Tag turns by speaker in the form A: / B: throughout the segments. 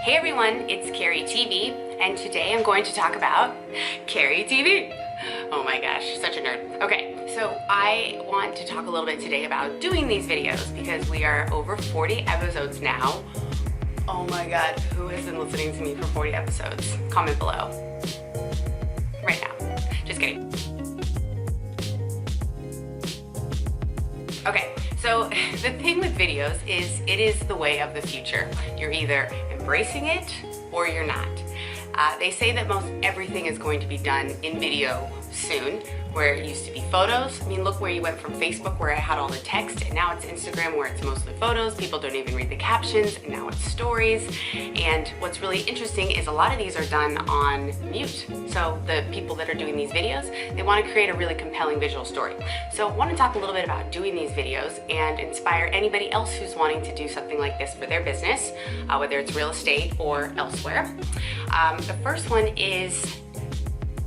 A: Hey everyone, it's Keri TV, and today I'm going to talk about Keri TV. Oh my gosh, such a nerd. Okay, so I want to talk a little bit today about doing these videos because we are over 40 episodes now. Oh my god, who has been listening to me for 40 episodes? Comment below. Right now. Just kidding. Okay, so the thing with videos is it is the way of the future. You're either embracing it or you're not. They say that most everything is going to be done in video soon, where it used to be photos. I mean, look where you went from Facebook where I had all the text, and now it's Instagram where it's mostly photos. People don't even read the captions, and now it's stories. And what's really interesting is a lot of these are done on mute. So the people that are doing these videos, they want to create a really compelling visual story. So I want to talk a little bit about doing these videos and inspire anybody else who's wanting to do something like this for their business, whether it's real estate or elsewhere. The first one is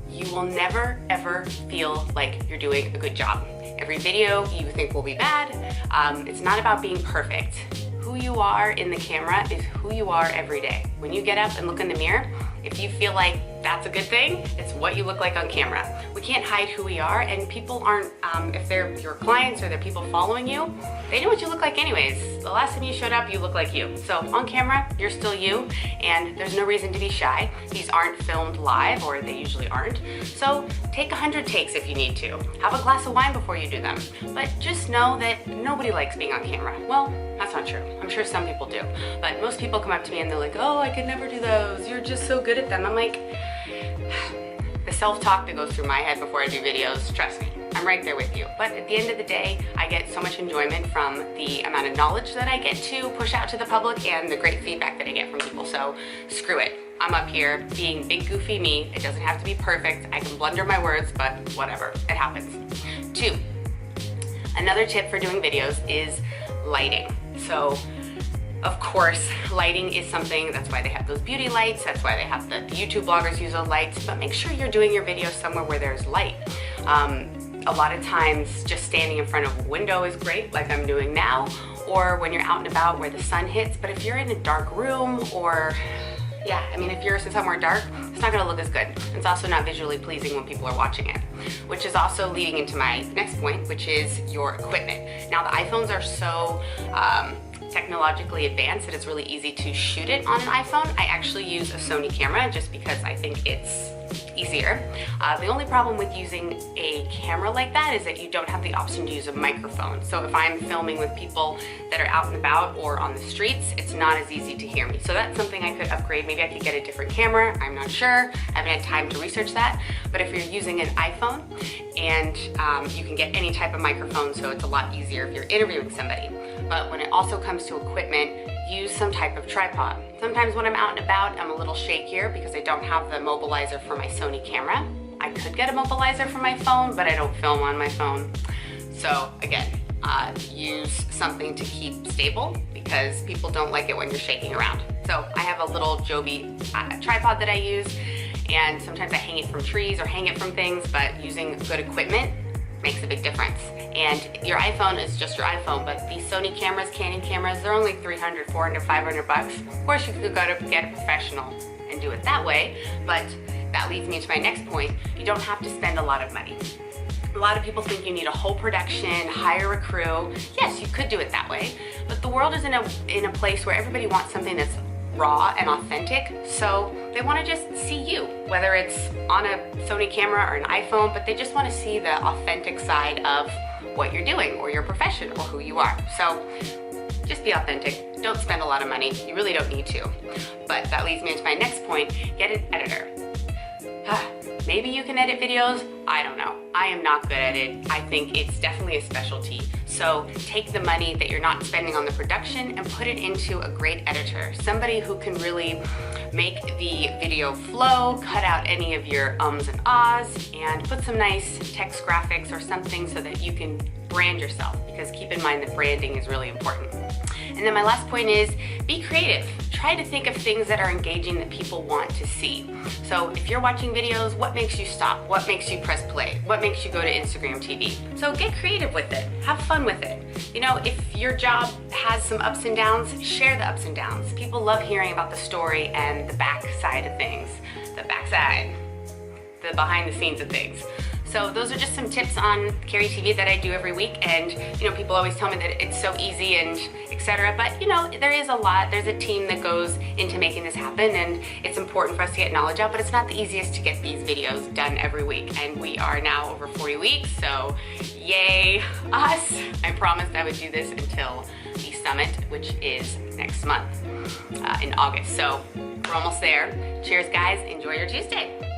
A: you will never ever feel like you're doing a good job. Every video you think will be bad. It's not about being perfect. Who you are in the camera is who you are every day. When you get up and look in the mirror, if you feel like that's a good thing, it's what you look like on camera. We can't hide who we are, and people aren't, if they're your clients or they're people following you, they know what you look like anyways. The last time you showed up, you look like you. So on camera, you're still you, and there's no reason to be shy. These aren't filmed live, or they usually aren't. So take 100 takes if you need to. Have a glass of wine before you do them. But just know that nobody likes being on camera. Well, that's not true. I'm sure some people do. But most people come up to me and they're like, oh, I could never do those. You're just so good at them. I'm like, the self-talk that goes through my head before I do videos, trust me, I'm right there with you. But at the end of the day, I get so much enjoyment from the amount of knowledge that I get to push out to the public and the great feedback that I get from people. So screw it. I'm up here being big goofy me. It doesn't have to be perfect. I can blunder my words, but whatever, it happens. 2, another tip for doing videos is lighting. So of course, lighting is something, that's why they have those beauty lights, that's why they have the YouTube bloggers use those lights, but make sure you're doing your video somewhere where there's light. A lot of times just standing in front of a window is great, like I'm doing now, or when you're out and about where the sun hits, but if you're in a dark room or, yeah, I mean, if you're somewhere dark, it's not gonna look as good. It's also not visually pleasing when people are watching it, which is also leading into my next point, which is your equipment. Now, the iPhones are so, technologically advanced that it's really easy to shoot it on an iPhone. I actually use a Sony camera just because I think it's easier. The only problem with using a camera like that is that you don't have the option to use a microphone. So if I'm filming with people that are out and about or on the streets, it's not as easy to hear me. So that's something I could upgrade. Maybe I could get a different camera. I'm not sure. I haven't had time to research that. But if you're using an iPhone and you can get any type of microphone, so it's a lot easier if you're interviewing somebody. But when it also comes to equipment, use some type of tripod. Sometimes when I'm out and about, I'm a little shakier because I don't have the mobilizer for my Sony camera. I could get a mobilizer for my phone, but I don't film on my phone. So again, use something to keep stable because people don't like it when you're shaking around. So I have a little Joby tripod that I use, and sometimes I hang it from trees or hang it from things, but using good equipment makes a big difference. And your iPhone is just your iPhone, but these Sony cameras, Canon cameras, they're only 300, 400, 500 bucks. Of course, you could go to get a professional and do it that way, but that leads me to my next point. You don't have to spend a lot of money. A lot of people think you need a whole production, hire a crew. Yes, you could do it that way, but the world is in a place where everybody wants something that's raw and authentic, so they want to just see you, whether it's on a Sony camera or an iPhone, but they just want to see the authentic side of what you're doing or your profession or who you are. So just be authentic. Don't spend a lot of money. You really don't need to. But that leads me into my next point. Get an editor. Maybe you can edit videos. I don't know. I am not good at it. I think it's definitely a specialty. So take the money that you're not spending on the production and put it into a great editor. Somebody who can really make the video flow, cut out any of your ums and ahs, and put some nice text graphics or something so that you can brand yourself, because keep in mind that branding is really important. And then my last point is be creative. Try to think of things that are engaging that people want to see. So if you're watching videos, what makes you stop? What makes you press play? What makes you go to Instagram TV? So get creative with it. Have fun with it. You know, if your job has some ups and downs, share the ups and downs. People love hearing about the story and the back side of things. The backside. The behind the scenes of things. So those are just some tips on Keri TV that I do every week, and you know, people always tell me that it's so easy and etc. But you know, there is a lot. There's a team that goes into making this happen, and it's important for us to get knowledge out, but it's not the easiest to get these videos done every week, and we are now over 40 weeks, so yay us. I promised I would do this until the summit, which is next month in August. So we're almost there. Cheers guys, enjoy your Tuesday.